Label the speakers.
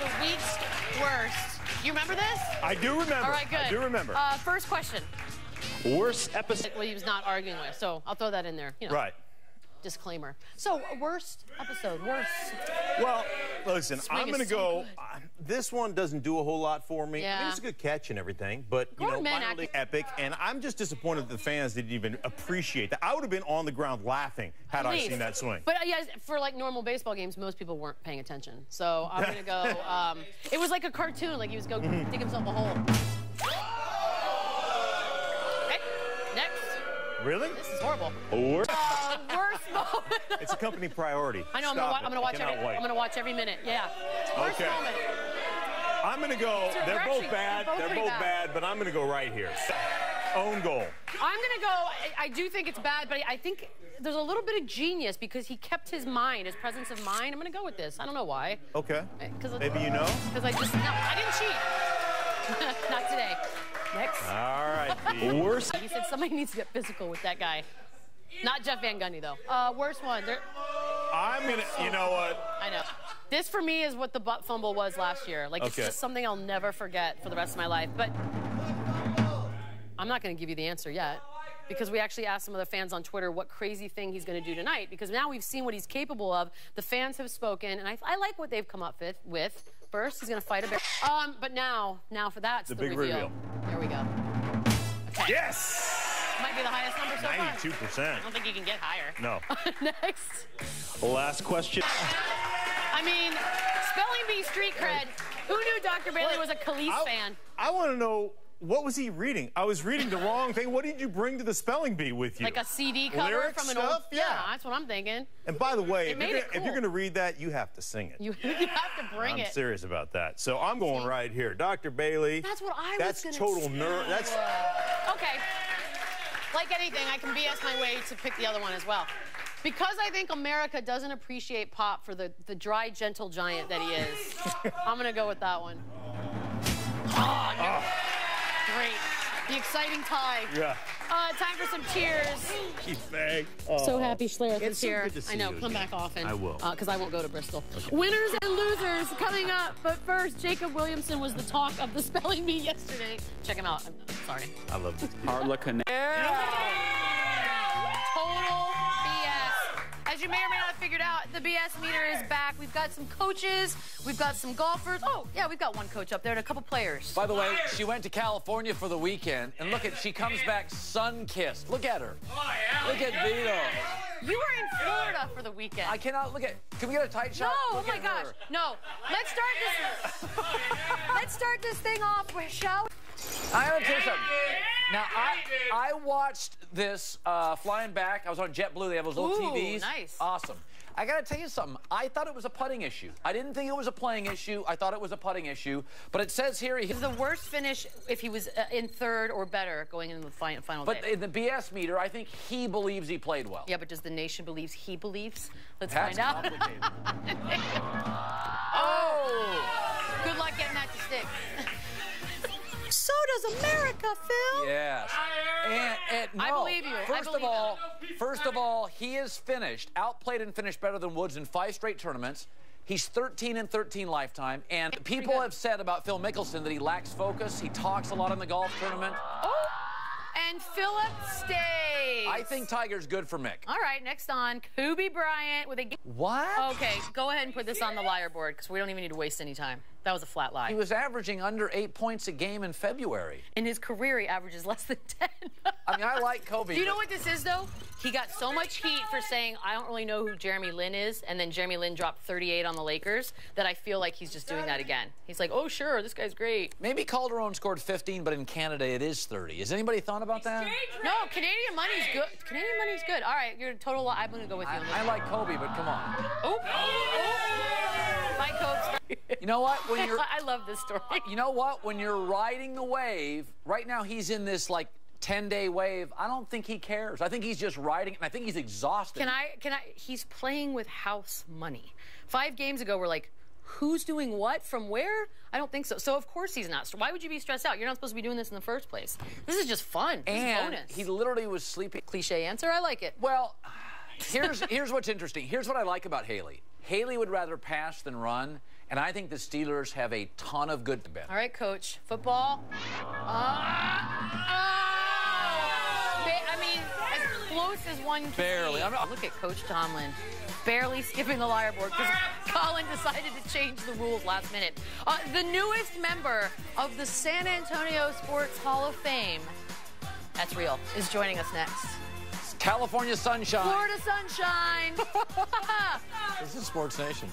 Speaker 1: the week's worst. You remember this?
Speaker 2: I do remember.
Speaker 1: All right, good.
Speaker 2: I do remember.
Speaker 1: First question.
Speaker 2: Worst episode.
Speaker 1: Well, he was not arguing with, so I'll throw that in there. You know,
Speaker 2: right.
Speaker 1: Disclaimer. So, worst episode, worst.
Speaker 2: Well, listen, I'm going to go.
Speaker 3: This one doesn't do a whole lot for me.
Speaker 1: Yeah.
Speaker 3: I mean, it's a good catch and everything, but, you know, minor league epic, and I'm just disappointed that the fans didn't even appreciate that. I would have been on the ground laughing had I seen that swing.
Speaker 1: But, yeah, for, like, normal baseball games, most people weren't paying attention. So, I'm going to go, it was like a cartoon, like he was going to dig himself a hole. Okay, next.
Speaker 2: Really?
Speaker 1: This is horrible.
Speaker 2: Worst
Speaker 1: moment.
Speaker 2: It's a company priority.
Speaker 1: I know. I'm gonna watch every minute. Yeah. Worst moment.
Speaker 2: I'm gonna go. They're both bad. They're both bad, but I'm gonna go right here. Own goal.
Speaker 1: I'm gonna go. I do think it's bad, but I think there's a little bit of genius because he kept his mind, his presence of mind. I'm gonna go with this. I don't know why.
Speaker 2: Okay. Maybe you know.
Speaker 1: Because I didn't cheat. Not today. Next.
Speaker 2: All right. The worst.
Speaker 1: He said somebody needs to get physical with that guy. Not Jeff Van Gundy, though. Worst one.
Speaker 2: I'm going to, you know what?
Speaker 1: I know. This, for me, is what the butt fumble was last year. Like, it's just something I'll never forget for the rest of my life. But I'm not going to give you the answer yet because we actually asked some of the fans on Twitter what crazy thing he's going to do tonight because now we've seen what he's capable of. The fans have spoken, and I like what they've come up with. First, he's going to fight a bear. But now for that, the big reveal. There we go. Okay.
Speaker 2: Yes!
Speaker 1: Might be the highest number so far.
Speaker 2: 92%.
Speaker 1: I don't think he can get higher.
Speaker 2: No.
Speaker 1: Next.
Speaker 2: Last question.
Speaker 1: I mean, spelling bee street cred. Who knew Dr. Bailey was a Khalees fan?
Speaker 2: I want to know, what was he reading? I was reading the wrong thing. What did you bring to the spelling bee with you?
Speaker 1: Like a CD cover
Speaker 2: Lyric
Speaker 1: from an
Speaker 2: stuff?
Speaker 1: old... Yeah, that's what I'm thinking.
Speaker 2: And by the way, if you're
Speaker 1: cool.
Speaker 2: going to read that, you have to sing it.
Speaker 1: You have to bring it.
Speaker 2: I'm serious about that. So I'm going right here. Dr. Bailey.
Speaker 1: That's what I was
Speaker 2: That's
Speaker 1: gonna
Speaker 2: total
Speaker 1: say.
Speaker 2: nerd. That's...
Speaker 1: Okay. Like anything, I can BS my way to pick the other one as well. Because I think America doesn't appreciate Pop for the dry, gentle giant that he is, I'm going to go with that one. Great. The exciting tie.
Speaker 2: Yeah.
Speaker 1: Time for some cheers.
Speaker 2: Keep bang.
Speaker 1: So happy Schlereth is
Speaker 3: so
Speaker 1: here.
Speaker 3: good to see
Speaker 1: I know,
Speaker 3: you
Speaker 1: come
Speaker 3: again.
Speaker 1: back often.
Speaker 3: I will.
Speaker 1: Because I won't go to Bristol. Okay. Winners and losers coming up. But first, Jacob Williamson was the talk of the spelling bee yesterday. Check him out. I'm sorry.
Speaker 3: I love this.
Speaker 4: Arla Connect.
Speaker 1: Total BS. As you may or may not have figured out, the BS meter is back. We've got some coaches. We've got some golfers. Oh, yeah, we've got one coach up there and a couple players.
Speaker 4: By the way, she went to California for the weekend, and look she comes back sun-kissed. Look at her. Oh, yeah. Look at Beadle.
Speaker 1: You were in Florida for the weekend.
Speaker 4: I cannot look at. Can we get a tight shot?
Speaker 1: No,
Speaker 4: Look
Speaker 1: oh my
Speaker 4: at
Speaker 1: gosh.
Speaker 4: her.
Speaker 1: No. Let's start this thing off, shall we?
Speaker 4: I gotta tell you something. Now, I watched this flying back. I was on JetBlue. They have those little TVs.
Speaker 1: Nice.
Speaker 4: Awesome. I gotta tell you something. I thought it was a putting issue. I didn't think it was a playing issue. I thought it was a putting issue. But it says here
Speaker 1: It's the worst finish if he was in third or better going into the final
Speaker 4: But
Speaker 1: day.
Speaker 4: in the BS meter, I think he believes he played well.
Speaker 1: Yeah, but does the nation believes he believes? Let's
Speaker 4: That's
Speaker 1: find out.
Speaker 4: complicated.
Speaker 1: Oh! Good luck getting that to stick. So does America, Phil.
Speaker 4: Yes. And no,
Speaker 1: I believe you.
Speaker 4: First of all, he is finished, outplayed and finished better than Woods in 5 straight tournaments. He's 13-13 lifetime, and people have said about Phil Mickelson that he lacks focus. He talks a lot in the golf tournament.
Speaker 1: Oh, and Philip stays.
Speaker 4: I think Tiger's good for Mick.
Speaker 1: All right, next on, Kobe Bryant with a...
Speaker 4: What?
Speaker 1: Okay, go ahead and put this on the liar board because we don't even need to waste any time. That was a flat lie.
Speaker 4: He was averaging under 8 points a game in February.
Speaker 1: In his career, he averages less than 10.
Speaker 4: I mean, I like Kobe.
Speaker 1: Do you know what this is, though? He got so much heat for saying, I don't really know who Jeremy Lin is, and then Jeremy Lin dropped 38 on the Lakers, that I feel like he's just doing that again. He's like, oh, sure, this guy's great.
Speaker 4: Maybe Calderon scored 15, but in Canada it is 30. Has anybody thought about that?
Speaker 1: No, Canadian money's good. Canadian money's good. All right, you're a total lie. I'm going to go with you on this.
Speaker 4: I like Kobe, but come on.
Speaker 1: Oh. Bye, Kobe.
Speaker 4: You know what? When you're,
Speaker 1: I love this story.
Speaker 4: You know what? When you're riding the wave, right now he's in this, like, 10-day wave. I don't think he cares. I think he's just riding, and I think he's exhausted. He's playing with house money. 5 games ago, we're like, who's doing what from where? I don't think so. So, of course, he's not. Why would you be stressed out? You're not supposed to be doing this in the first place. This is just fun. This is bonus. He literally was sleeping.
Speaker 1: Cliche answer. I like it.
Speaker 4: Well, here's what's interesting. Here's what I like about Haley. Haley would rather pass than run, and I think the Steelers have a ton of good to bet.
Speaker 1: All right, Coach. Football. I mean, as close as one can
Speaker 4: barely.
Speaker 1: Be. Look at Coach Tomlin. Barely skipping the liar board because Colin decided to change the rules last minute. The newest member of the San Antonio Sports Hall of Fame, that's real, is joining us next.
Speaker 4: California sunshine.
Speaker 1: Florida sunshine.
Speaker 4: This is Sports Nation.